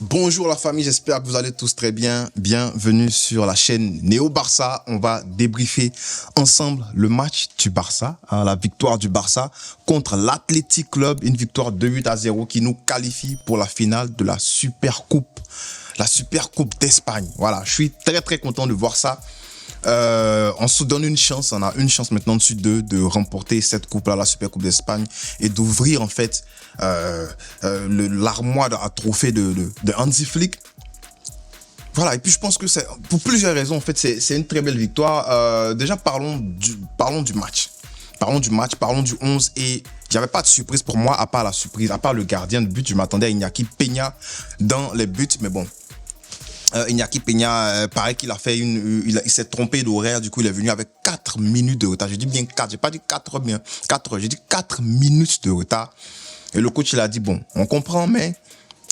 Bonjour la famille, j'espère que vous allez tous très bien. Bienvenue sur la chaîne Néo Barça. On va débriefer ensemble le match du Barça, la victoire du Barça contre l'Athletic Club, une victoire 2-0 qui nous qualifie pour la finale de la Super Coupe d'Espagne. Voilà, je suis très content de voir ça. On se donne une chance, on a une chance maintenant dessus de remporter cette coupe-là, la Super Coupe d'Espagne, et d'ouvrir en fait l'armoire à trophées de Hansi Flick. Voilà, et puis je pense que c'est pour plusieurs raisons en fait, c'est une très belle victoire. Déjà parlons du match. Parlons du 11 et il n'y avait pas de surprise pour moi à part la surprise, à part le gardien de but. Je m'attendais à Iñaki Peña dans les buts, mais bon. Iñaki Peña, paraît qu'il a fait il s'est trompé d'horaire, du coup il est venu avec 4 minutes de retard. Je dis bien 4, j'ai pas dit 4 bien, 4, j'ai dit 4 minutes de retard. Et le coach il a dit bon, on comprend mais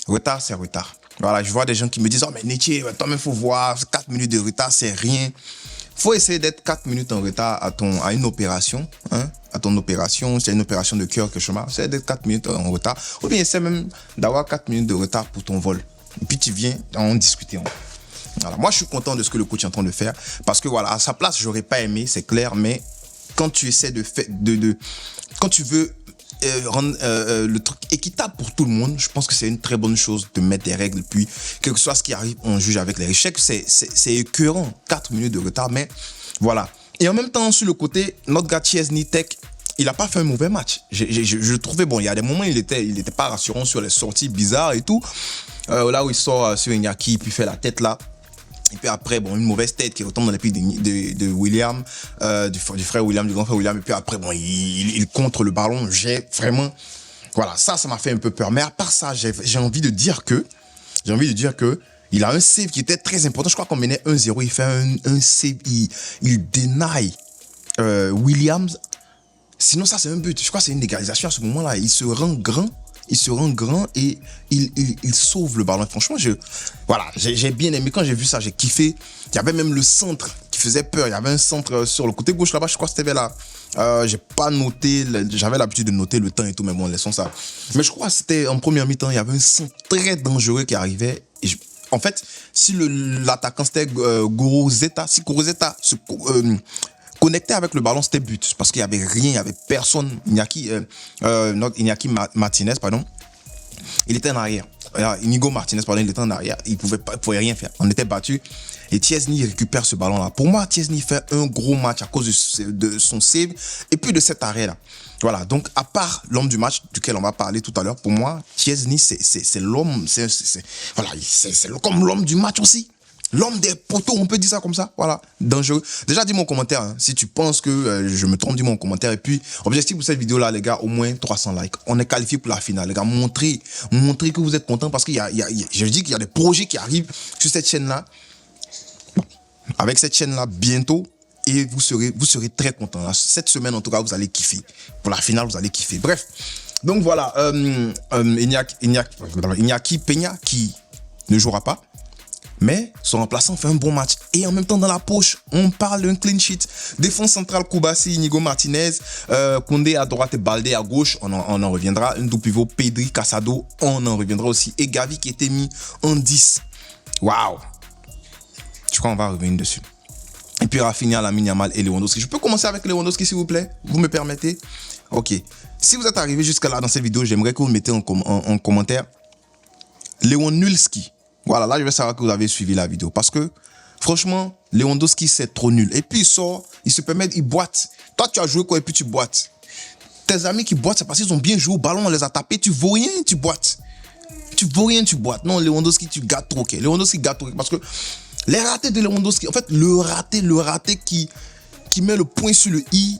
retard c'est retard. Voilà, je vois des gens qui me disent oh mais Nietzsche, toi-même faut voir, 4 minutes de retard c'est rien. Faut essayer d'être 4 minutes en retard à une opération, hein, à ton opération, c'est une opération de cœur que je marche, c'est d'être 4 minutes en retard, ou bien essaie même d'avoir 4 minutes de retard pour ton vol. Et puis tu viens en discuter. Voilà. Moi, je suis content de ce que le coach est en train de faire. Parce que voilà, à sa place, j'aurais pas aimé, c'est clair. Mais quand tu essaies quand tu veux rendre le truc équitable pour tout le monde, je pense que c'est une très bonne chose de mettre des règles. Puis, quel que soit ce qui arrive, on juge avec les échecs. C'est écœurant, 4 minutes de retard. Mais voilà. Et en même temps, sur le côté, notre gars Szczęsny Tech, il n'a pas fait un mauvais match. Je trouvais, bon, il y a des moments où il était pas rassurant sur les sorties bizarres et tout. Là où il sort sur Iñaki, puis fait la tête là. Et puis après, bon, une mauvaise tête qui retombe dans les pieds de William, du frère William, du grand frère William. Et puis après, bon, il contre le ballon. J'ai vraiment, voilà, ça m'a fait un peu peur. Mais à part ça, j'ai envie de dire que il a un save qui était très important. Je crois qu'on menait 1-0. Il fait un save, il deny Williams. Sinon, ça, c'est un but. Je crois que c'est une égalisation à ce moment-là. Il se rend grand et il sauve le ballon. Franchement, j'ai bien aimé. Quand j'ai vu ça, j'ai kiffé. Il y avait même le centre qui faisait peur. Il y avait un centre sur le côté gauche là-bas. Je crois que c'était là. J'ai pas noté. J'avais l'habitude de noter le temps et tout, mais bon, laissons ça. Mais je crois que c'était en première mi-temps. Il y avait un centre très dangereux qui arrivait. Et en fait, si l'attaquant c'était Gorozeta, connecté avec le ballon, c'était but. Parce qu'il n'y avait rien, il n'y avait personne. Iñaki Martinez, pardon, il était en arrière. Inigo Martinez, pardon, il était en arrière. Il pouvait rien faire. On était battu. Et Szczęsny récupère ce ballon-là. Pour moi, Szczęsny fait un gros match à cause de son save et puis de cet arrêt-là. Voilà. Donc, à part l'homme du match, duquel on va parler tout à l'heure, pour moi, Szczęsny, c'est l'homme, voilà, c'est comme l'homme du match aussi. L'homme des poteaux, on peut dire ça comme ça, voilà, dangereux. Déjà, dis-moi en commentaire, hein, si tu penses que je me trompe, dis-moi en commentaire. Et puis, objectif pour cette vidéo-là, les gars, au moins 300 likes. On est qualifié pour la finale, les gars. Montrez que vous êtes contents parce je dis qu'il y a des projets qui arrivent sur cette chaîne-là. Avec cette chaîne-là, bientôt, et vous serez très contents. Cette semaine, en tout cas, vous allez kiffer. Pour la finale, vous allez kiffer. Bref, donc voilà, Iñaki Peña qui ne jouera pas. Mais son remplaçant fait un bon match. Et en même temps, dans la poche, on parle d'un clean sheet. Défense centrale, Koubassi, Inigo Martinez, Koundé à droite et Baldé à gauche. On en reviendra. Un double pivot, Pedri, Casado. On en reviendra aussi. Et Gavi qui était mis en 10. Waouh! Je crois qu'on va revenir dessus. Et puis Rafinha, Lamine Yamal et Lewandowski. Je peux commencer avec Lewandowski, s'il vous plaît? Vous me permettez? Ok. Si vous êtes arrivé jusqu'à là dans cette vidéo, j'aimerais que vous mettez en commentaire Lewandowski. Voilà, là, je vais savoir que vous avez suivi la vidéo. Parce que, franchement, Lewandowski, c'est trop nul. Et puis, il sort, il se permet, il boite. Toi, tu as joué quoi et puis tu boites. Tes amis qui boitent, c'est parce qu'ils ont bien joué au ballon, on les a tapés. Tu vaux rien, tu boites. Tu vaux rien, tu boites. Non, Lewandowski, tu gâtes trop. Okay. Lewandowski gâte trop. Parce que les ratés de Lewandowski, en fait, le raté qui met le point sur le i,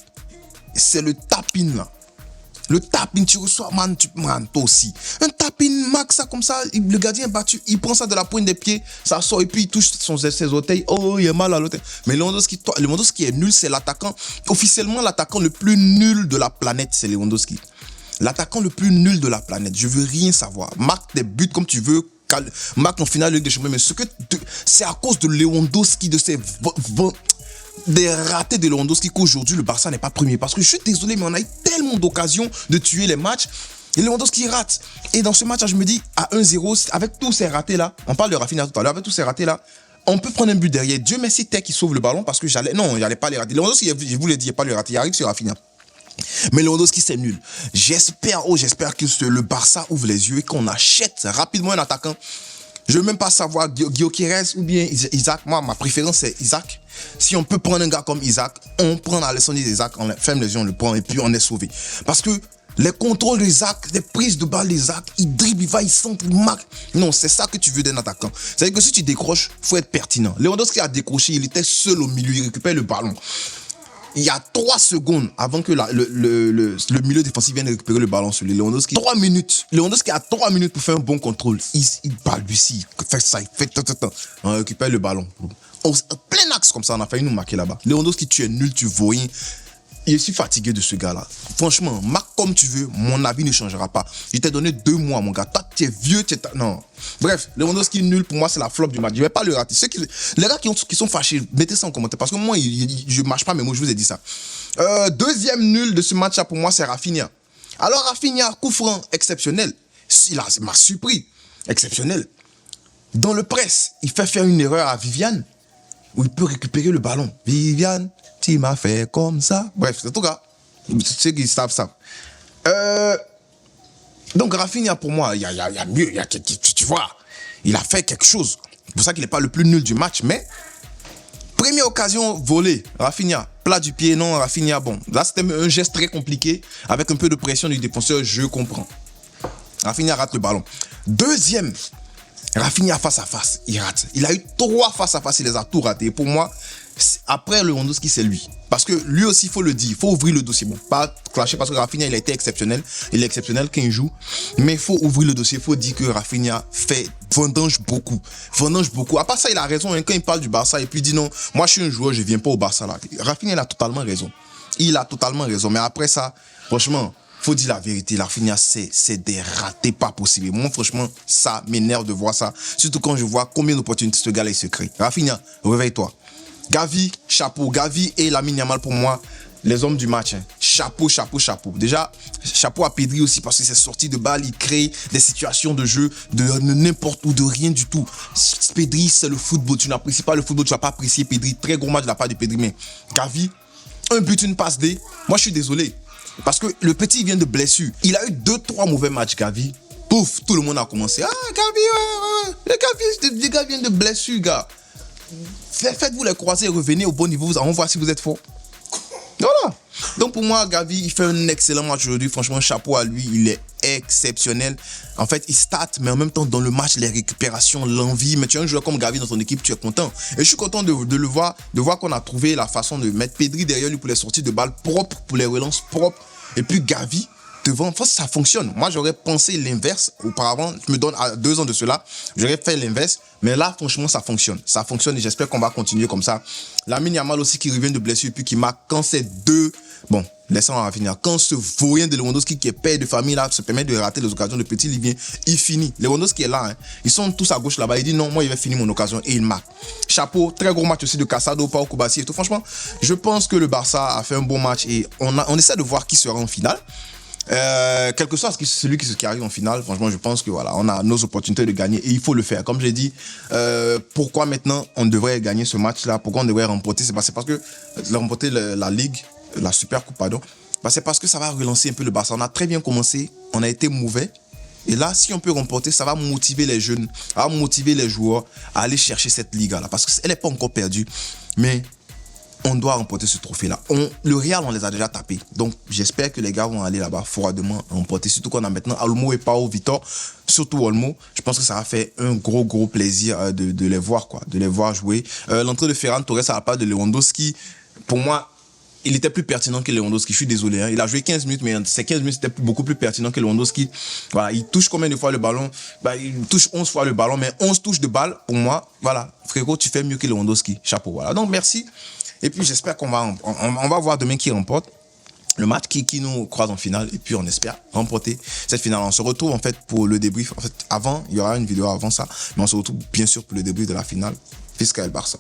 c'est le tap-in, là. Le tap-in, tu reçois, man, toi aussi. Un tap-in, max, ça comme ça, le gardien est battu, il prend ça de la pointe des pieds, ça sort et puis il touche ses orteils. Oh, il est mal à l'orteil. Mais Lewandowski est nul, c'est l'attaquant, officiellement l'attaquant le plus nul de la planète, c'est Lewandowski. L'attaquant le plus nul de la planète. Je veux rien savoir. Marque des buts comme tu veux, marque en finale de Ligue des Champions, mais c'est à cause de Lewandowski, de ses des ratés de Lewandowski qu'aujourd'hui le Barça n'est pas premier. Parce que je suis désolé, mais on a eu tellement d'occasions de tuer les matchs. Et Lewandowski rate. Et dans ce match, je me dis, à 1-0, avec tous ces ratés-là, on parle de Rafinha tout à l'heure, avec tous ces ratés-là, on peut prendre un but derrière. Dieu merci, Tech qui sauve le ballon parce que j'allais pas les rater. Lewandowski, je vous l'ai dit, il n'y a pas les rater. Il arrive sur Rafinha. Mais Lewandowski, c'est nul. J'espère que le Barça ouvre les yeux et qu'on achète rapidement un attaquant. Je ne veux même pas savoir Gyökeres ou bien Isaac. Moi, ma préférence, c'est Isaac. Si on peut prendre un gars comme Isaac, on prend Alessandro Isaac, on ferme les yeux, on le prend et puis on est sauvé. Parce que les contrôles d'Isaac, les prises de balle d'Isaac, il dribble, il va, il centre, il marque. Non, c'est ça que tu veux d'un attaquant. C'est-à-dire que si tu décroches, il faut être pertinent. Lewandowski a décroché, il était seul au milieu, il récupère le ballon. Il y a 3 secondes avant que le milieu défensif vienne récupérer le ballon sur lui. Lewandowski, 3 minutes. Lewandowski a 3 minutes pour faire un bon contrôle. Il balbutie, il fait ça, il fait on récupère le ballon. Plein axe comme ça, on a failli nous marquer là-bas. Lewandowski, tu es nul, tu vaux rien. Je suis fatigué de ce gars-là. Franchement, marque comme tu veux, mon avis ne changera pas. Je t'ai donné 2 mois, mon gars. Toi, tu es vieux, non. Bref, Lewandowski nul, pour moi, c'est la flop du match. Je ne vais pas le rater. Les gars qui sont fâchés, mettez ça en commentaire. Parce que moi, je ne mâche pas mes mots, je vous ai dit ça. Deuxième nul de ce match-là, pour moi, c'est Rafinha. Alors, Rafinha, coup franc exceptionnel. Il m'a surpris. Exceptionnel. Dans le press, il fait faire une erreur à Viviane, où il peut récupérer le ballon. Viviane, tu m'as fait comme ça. Bref, c'est tout cas. Ceux qui savent ça. Donc Rafinha, pour moi, il y a mieux. Tu vois, il a fait quelque chose. C'est pour ça qu'il n'est pas le plus nul du match. Mais, première occasion volée. Rafinha, plat du pied, non, Rafinha, bon. Là, c'était un geste très compliqué. Avec un peu de pression du défenseur, je comprends. Rafinha rate le ballon. Deuxième, Rafinha face à face, il rate. Il a eu 3 face à face, il les a tout ratés. Pour moi, après Lewandowski, c'est lui. Parce que lui aussi, il faut le dire, il faut ouvrir le dossier. Bon, pas clasher parce que Rafinha, il a été exceptionnel. Il est exceptionnel quand il joue. Mais il faut ouvrir le dossier, il faut dire que Rafinha vendange beaucoup. Vendange beaucoup. À part ça, il a raison. Hein, quand il parle du Barça et puis il dit non, moi je suis un joueur, je ne viens pas au Barça là. Rafinha, il a totalement raison. Il a totalement raison. Mais après ça, franchement, faut dire la vérité, Rafinha, c'est des ratés pas possibles. Moi, franchement, ça m'énerve de voir ça. Surtout quand je vois combien d'opportunités ce gars-là, il se crée. Rafinha, réveille-toi. Gavi, chapeau. Gavi et Lamine Yamal, pour moi, les hommes du match. Hein. Chapeau, chapeau, chapeau. Déjà, chapeau à Pedri aussi, parce que c'est sorti de balle, il crée des situations de jeu de n'importe où, de rien du tout. Pedri, c'est le football. Tu n'apprécies pas le football, tu vas pas apprécier Pedri. Très gros match de la part de Pedri. Mais Gavi, un but, une passe D. Moi, je suis désolé. Parce que le petit vient de blessure. Il a eu 2-3 mauvais matchs, Gavi. Pouf, tout le monde a commencé. Ah, Gavi, ouais. Les gars viennent de blessure, gars. Faites-vous les croisés, revenez au bon niveau. On va voir si vous êtes fort. Voilà. Donc pour moi, Gavi, il fait un excellent match aujourd'hui. Franchement, chapeau à lui. Il est exceptionnel. En fait, il start, mais en même temps, dans le match, les récupérations, l'envie. Mais tu as un joueur comme Gavi dans ton équipe, tu es content. Et je suis content de le voir, de voir qu'on a trouvé la façon de mettre Pedri derrière lui pour les sorties de balles propres, pour les relances propres. Et puis Gavi devant, enfin, ça fonctionne. Moi, j'aurais pensé l'inverse auparavant. Je me donne à 2 ans de cela, j'aurais fait l'inverse. Mais là, franchement, ça fonctionne. Ça fonctionne et j'espère qu'on va continuer comme ça. Lamine Yamal aussi qui revient de blessure et puis qui marque quand c'est 2. Bon, laissons-en finir. Quand ce vaurien de Lewandowski qui est père de famille là se permet de rater les occasions de petit, il finit. Lewandowski est là. Hein. Ils sont tous à gauche là-bas. Il dit non, moi, il va finir mon occasion et il marque. Chapeau, très gros match aussi de Casado, Pau Koubassi et tout. Franchement, je pense que le Barça a fait un bon match et on essaie de voir qui sera en finale. Quel que soit celui qui arrive en finale, franchement, je pense que voilà, on a nos opportunités de gagner et il faut le faire. Comme je l'ai dit, pourquoi maintenant on devrait gagner ce match-là, pourquoi on devrait remporter, c'est parce que remporter la Ligue, la Super Coupe, pardon, c'est parce que ça va relancer un peu le Barça. On a très bien commencé, on a été mauvais. Et là, si on peut remporter, ça va motiver les jeunes, ça va motiver les joueurs à aller chercher cette Ligue-là. Parce qu'elle n'est pas encore perdue. Mais on doit remporter ce trophée-là. Le Real, on les a déjà tapés. Donc, j'espère que les gars vont aller là-bas froidement remporter. Surtout qu'on a maintenant Olmo et Pau Vitor. Surtout Olmo. Je pense que ça va faire un gros plaisir de les voir, quoi. De les voir jouer. L'entrée de Ferran Torres à la part de Lewandowski, pour moi, il était plus pertinent que Lewandowski. Je suis désolé. Hein. Il a joué 15 minutes, mais ces 15 minutes, c'était beaucoup plus pertinent que Lewandowski. Voilà, il touche combien de fois le ballon? Il touche 11 fois le ballon, mais 11 touches de balle, pour moi, voilà. Frérot, tu fais mieux que Lewandowski. Chapeau, voilà. Donc, merci. Et puis, j'espère qu'on va voir demain qui remporte le match, qui nous croise en finale. Et puis, on espère remporter cette finale. On se retrouve, en fait, pour le débrief. En fait, avant, il y aura une vidéo avant ça. Mais on se retrouve, bien sûr, pour le débrief de la finale. Fiscal Barça.